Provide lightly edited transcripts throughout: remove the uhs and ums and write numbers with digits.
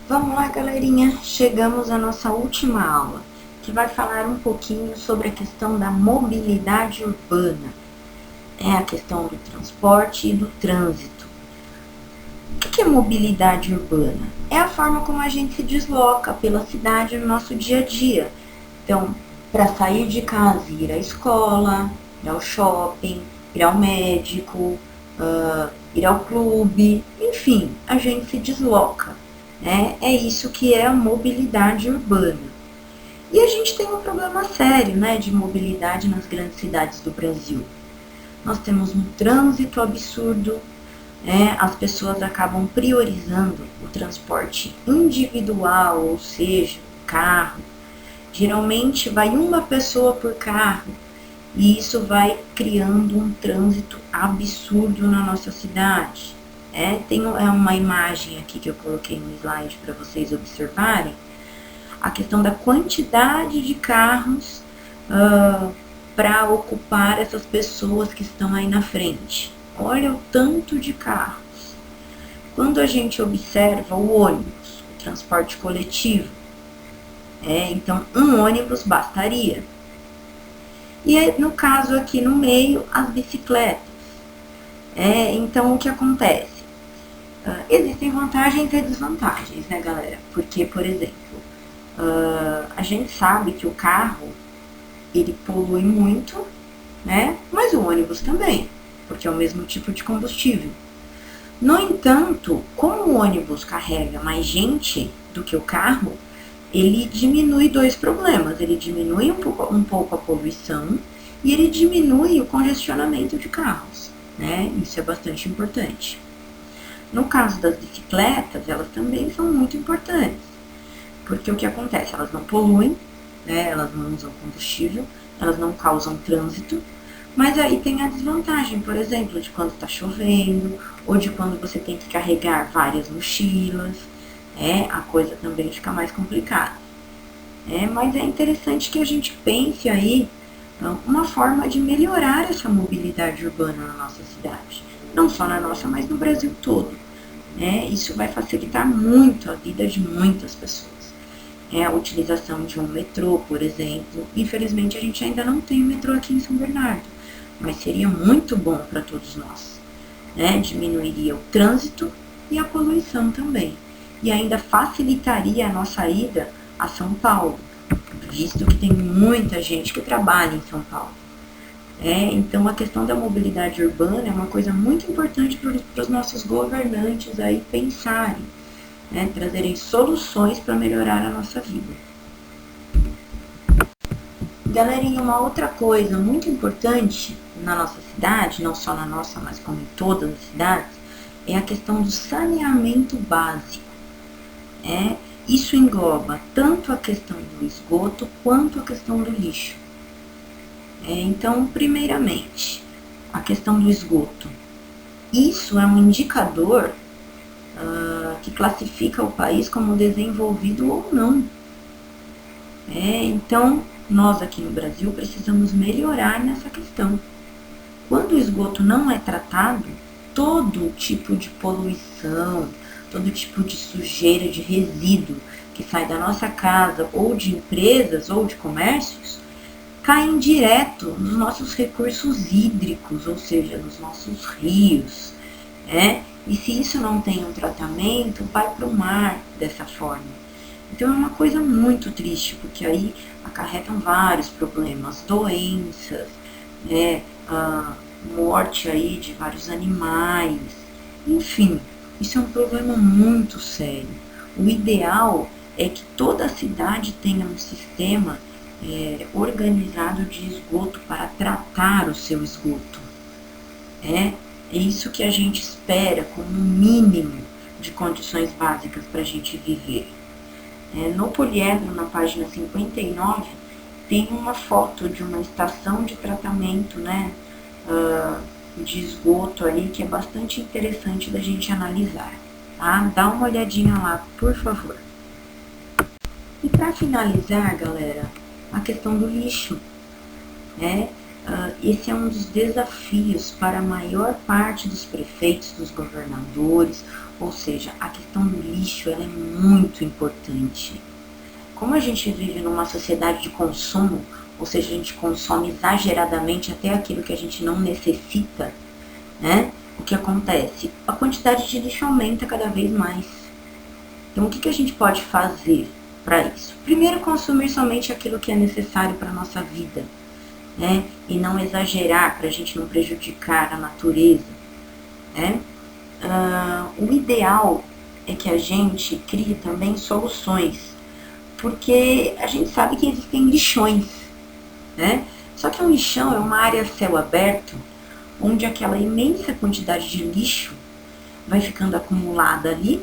Vamos lá, galerinha, chegamos à nossa última aula, que vai falar um pouquinho sobre a questão da mobilidade urbana. É a questão do transporte e do trânsito. O que é mobilidade urbana? É a forma como a gente se desloca pela cidade no nosso dia a dia. Então, para sair de casa e ir à escola, ir ao shopping, ir ao médico, ir ao clube, enfim, a gente se desloca. É isso que é a mobilidade urbana. E a gente tem um problema sério, de mobilidade nas grandes cidades do Brasil. Nós temos um trânsito absurdo, as pessoas acabam priorizando o transporte individual, ou seja, carro. Geralmente vai uma pessoa por carro e isso vai criando um trânsito absurdo na nossa cidade. Tem uma imagem aqui que eu coloquei no slide para vocês observarem, a questão da quantidade de carros para ocupar essas pessoas que estão aí na frente. Olha o tanto de carros. Quando a gente observa o ônibus, o transporte coletivo, então um ônibus bastaria. E no caso aqui no meio, as bicicletas. Então o que acontece? Existem vantagens e desvantagens, galera? Porque, por exemplo, a gente sabe que o carro, ele polui muito, mas o ônibus também, porque é o mesmo tipo de combustível. No entanto, como o ônibus carrega mais gente do que o carro, ele diminui dois problemas. Ele diminui um pouco a poluição e ele diminui o congestionamento de carros. Isso é bastante importante. No caso das bicicletas, elas também são muito importantes, porque o que acontece? Elas não poluem, elas não usam combustível, elas não causam trânsito, mas aí tem a desvantagem, por exemplo, de quando está chovendo, ou de quando você tem que carregar várias mochilas, a coisa também fica mais complicada. Mas é interessante que a gente pense aí uma forma de melhorar essa mobilidade urbana na nossa cidade. Não só na nossa, mas no Brasil todo. Isso vai facilitar muito a vida de muitas pessoas. A utilização de um metrô, por exemplo. Infelizmente, a gente ainda não tem metrô aqui em São Bernardo, mas seria muito bom para todos nós. Diminuiria o trânsito e a poluição também. E ainda facilitaria a nossa ida a São Paulo, visto que tem muita gente que trabalha em São Paulo. Então a questão da mobilidade urbana é uma coisa muito importante para os nossos governantes aí pensarem, trazerem soluções para melhorar a nossa vida. Galerinha, uma outra coisa muito importante na nossa cidade, não só na nossa, mas como em todas as cidades, é a questão do saneamento básico. Isso engloba tanto a questão do esgoto quanto a questão do lixo. Então, primeiramente, a questão do esgoto. Isso é um indicador que classifica o país como desenvolvido ou não. Então, nós aqui no Brasil precisamos melhorar nessa questão. Quando o esgoto não é tratado, todo tipo de poluição, todo tipo de sujeira, de resíduo que sai da nossa casa, ou de empresas, ou de comércios, caem direto nos nossos recursos hídricos, ou seja, nos nossos rios. E se isso não tem um tratamento, vai para o mar dessa forma. Então é uma coisa muito triste, porque aí acarretam vários problemas, doenças, a morte aí de vários animais, enfim, isso é um problema muito sério. O ideal é que toda a cidade tenha um sistema organizado de esgoto para tratar o seu esgoto. É isso que a gente espera como um mínimo de condições básicas para a gente viver. No Poliedro, na página 59, tem uma foto de uma estação de tratamento de esgoto ali, que é bastante interessante da gente analisar. Tá? Dá uma olhadinha lá, por favor. E para finalizar, galera, a questão do lixo. Esse é um dos desafios para a maior parte dos prefeitos, dos governadores, ou seja, a questão do lixo ela é muito importante. Como a gente vive numa sociedade de consumo, ou seja, a gente consome exageradamente até aquilo que a gente não necessita, né? O que acontece? A quantidade de lixo aumenta cada vez mais. Então, o que a gente pode fazer para isso? Primeiro, consumir somente aquilo que é necessário para a nossa vida, né? E não exagerar para a gente não prejudicar a natureza, né? O ideal é que a gente crie também soluções, porque a gente sabe que existem lixões, né? Só que um lixão é uma área a céu aberto, onde aquela imensa quantidade de lixo vai ficando acumulada ali,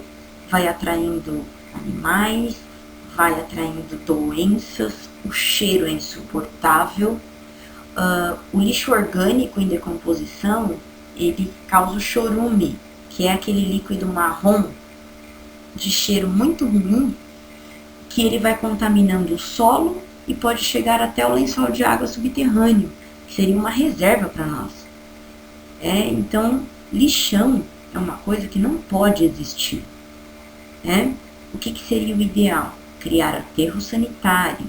vai atraindo animais, vai atraindo doenças, o cheiro é insuportável. O lixo orgânico em decomposição, ele causa o chorume, que é aquele líquido marrom de cheiro muito ruim, que ele vai contaminando o solo e pode chegar até o lençol de água subterrâneo, que seria uma reserva para nós. Então, lixão é uma coisa que não pode existir. O que seria o ideal? Criar aterro sanitário,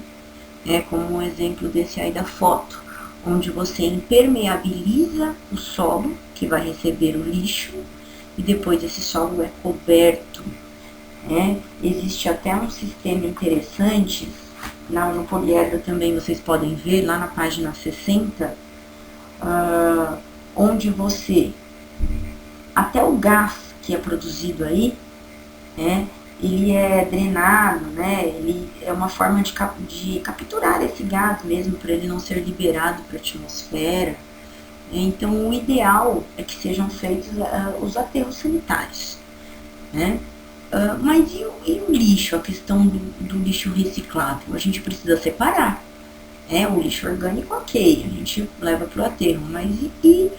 como o exemplo desse aí da foto, onde você impermeabiliza o solo que vai receber o lixo e depois esse solo é coberto. Existe até um sistema interessante, no Poliedro também vocês podem ver, lá na página 60, onde você, até o gás que é produzido aí, ele é drenado, ele é uma forma de capturar esse gás mesmo, para ele não ser liberado para a atmosfera. Então, o ideal é que sejam feitos os aterros sanitários. Mas e o lixo, a questão do lixo reciclável? A gente precisa separar. O lixo orgânico, ok, a gente leva para o aterro, mas e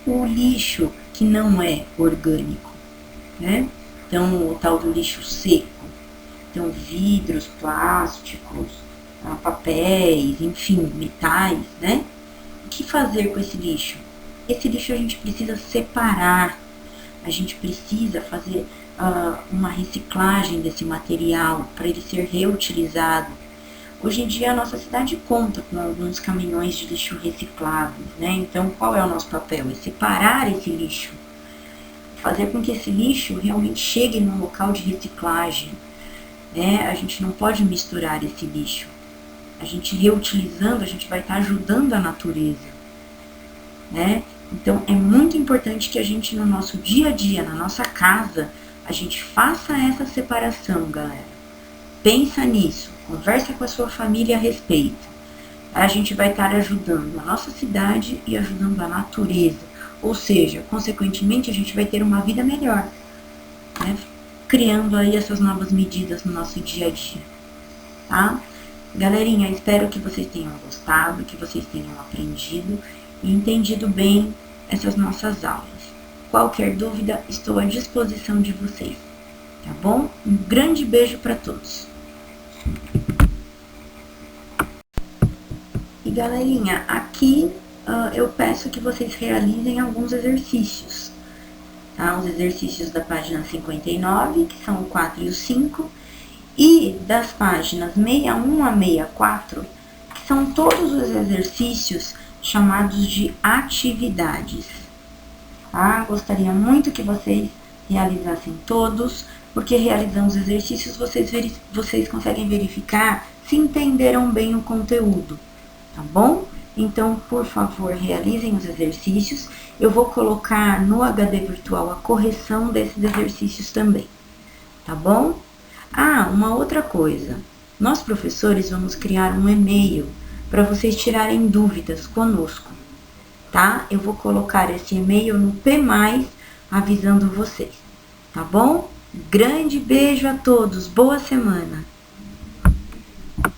o lixo que não é orgânico? Então, o tal do lixo seco. Então, vidros, plásticos, papéis, enfim, metais, O que fazer com esse lixo? Esse lixo a gente precisa separar, a gente precisa fazer uma reciclagem desse material para ele ser reutilizado. Hoje em dia a nossa cidade conta com alguns caminhões de lixo recicláveis, Então, qual é o nosso papel? É separar esse lixo, fazer com que esse lixo realmente chegue num local de reciclagem. A gente não pode misturar esse lixo. A gente reutilizando, a gente vai estar ajudando a natureza. Então, é muito importante que a gente, no nosso dia a dia, na nossa casa, a gente faça essa separação, galera. Pensa nisso, conversa com a sua família a respeito. A gente vai estar ajudando a nossa cidade e ajudando a natureza. Ou seja, consequentemente, a gente vai ter uma vida melhor, criando aí essas novas medidas no nosso dia a dia, tá? Galerinha, espero que vocês tenham gostado, que vocês tenham aprendido e entendido bem essas nossas aulas. Qualquer dúvida, estou à disposição de vocês, tá bom? Um grande beijo para todos. E galerinha, aqui eu peço que vocês realizem alguns exercícios, tá? Os exercícios da página 59, que são o 4 e o 5, e das páginas 61 a 64, que são todos os exercícios chamados de atividades. Tá? Gostaria muito que vocês realizassem todos, porque realizando os exercícios vocês conseguem verificar se entenderam bem o conteúdo, tá bom? Então, por favor, realizem os exercícios. Eu vou colocar no HD virtual a correção desses exercícios também, tá bom? Uma outra coisa. Nós, professores, vamos criar um e-mail para vocês tirarem dúvidas conosco, tá? Eu vou colocar esse e-mail no P+, avisando vocês, tá bom? Grande beijo a todos, boa semana!